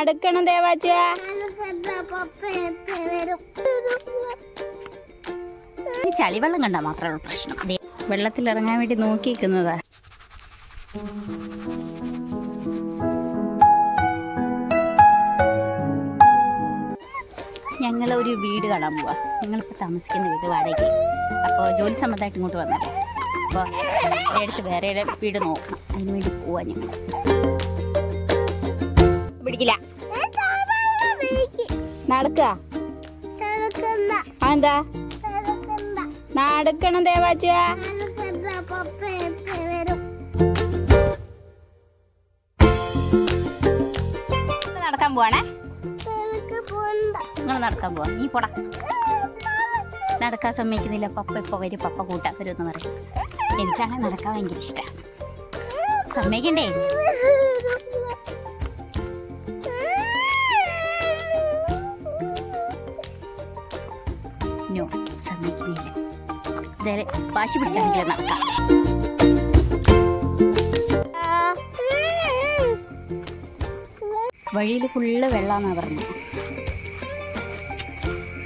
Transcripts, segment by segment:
നടക്കണം ദേവാച്ച. ചളിവെള്ളം കണ്ടാ മാത്രമുള്ള പ്രശ്നം. വെള്ളത്തിൽ ഇറങ്ങാൻ വേണ്ടി നോക്കിയിരിക്കുന്നതാ. ഞങ്ങളൊരു വീട് കാണാൻ പോവാ. ഞങ്ങളിപ്പോൾ താമസിക്കുന്ന വീട് വാടകയ്ക്ക്. അപ്പോൾ ജോലി സംബന്ധമായിട്ട് ഇങ്ങോട്ട് വന്നല്ലേ. അപ്പോൾ എടുത്ത് വേറെ വീട് നോക്കണം. അതിന് വേണ്ടി പോവാ ഞങ്ങൾ. പിടിക്കില്ല. നടക്കുക. എന്താ നടക്കണം ദേവാച്ച. നടക്കാൻ പോവാണേ. നിങ്ങൾ നടക്കാൻ പോവാ. നീ പോടാ. നടക്കാൻ സമ്മതിക്കുന്നില്ല. പപ്പ ഇപ്പോൾ വരും, പപ്പ കൂട്ടാൻ വരുമെന്ന് പറയും. എനിക്കാണെങ്കിൽ നടക്കാൻ ഭയങ്കര ഇഷ്ടമാണ്. സമ്മതിക്കണ്ടേ? നോ, സമ്മതിക്കുന്നില്ല. അതായത് വാശി പിടിച്ചാണെങ്കിലും നടക്കാം. വഴിയിൽ ഫുള്ള് വെള്ളാന്നാ പറഞ്ഞു.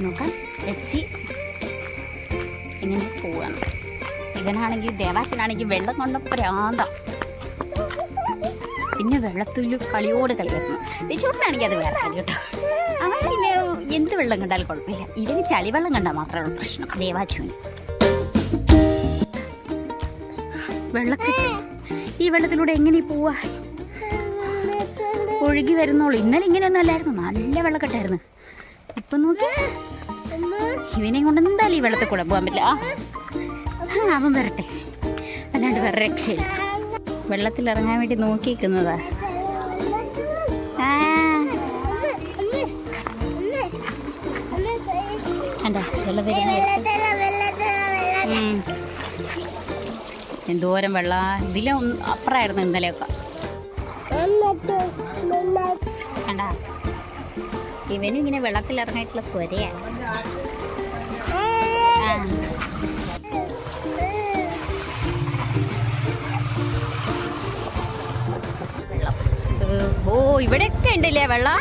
നോക്കാം എത്തി ഇങ്ങനെ പോവാണ്. ഇവനാണെങ്കിൽ ദേവാശനാണെങ്കിൽ വെള്ളം കൊണ്ട പ്രാന്ത. പിന്നെ വെള്ളത്തിൽ കളിയോട് കളിയായിരുന്നു. രചൂട്ടിനാണെങ്കിൽ അത് വേറെ കളി കേട്ടോ. അവൻ പിന്നെ എന്ത് വെള്ളം കണ്ടാലും കുഴപ്പമില്ല. ഇതിന് ചളിവെള്ളം കണ്ടാൽ മാത്രമുള്ള പ്രശ്നം ദേവാച്ചുവിന്. ഈ വെള്ളത്തിലൂടെ എങ്ങനെ പോവാ? ഒഴുകി വരുന്നോളൂ. ഇന്നലെ ഇങ്ങനെയൊന്നും അല്ലായിരുന്നു. നല്ല വെള്ളക്കെട്ടായിരുന്നു. ഇപ്പം നോക്കി ഇവനെയും കൊണ്ട് എന്തായാലും ഈ വെള്ളത്തിൽ കൂടെ പോകാൻ പറ്റില്ല. അവൻ വരട്ടെ, അല്ലാണ്ട് വേറെ രക്ഷയില്ല. വെള്ളത്തിൽ ഇറങ്ങാൻ വേണ്ടി നോക്കിയിരിക്കുന്നതാ. എന്താ വെള്ളം എന്തോരം വെള്ള. ഇതിലും അപ്പുറമായിരുന്നു ഇന്നലെയൊക്കെ. കണ്ടാ ഇവനും ഇങ്ങനെ വെള്ളത്തിൽ ഇറങ്ങിയിട്ടുള്ള സ്വരയാണ്. ഓ ഇവിടെയൊക്കെ ഉണ്ടല്ലേ വെള്ളം.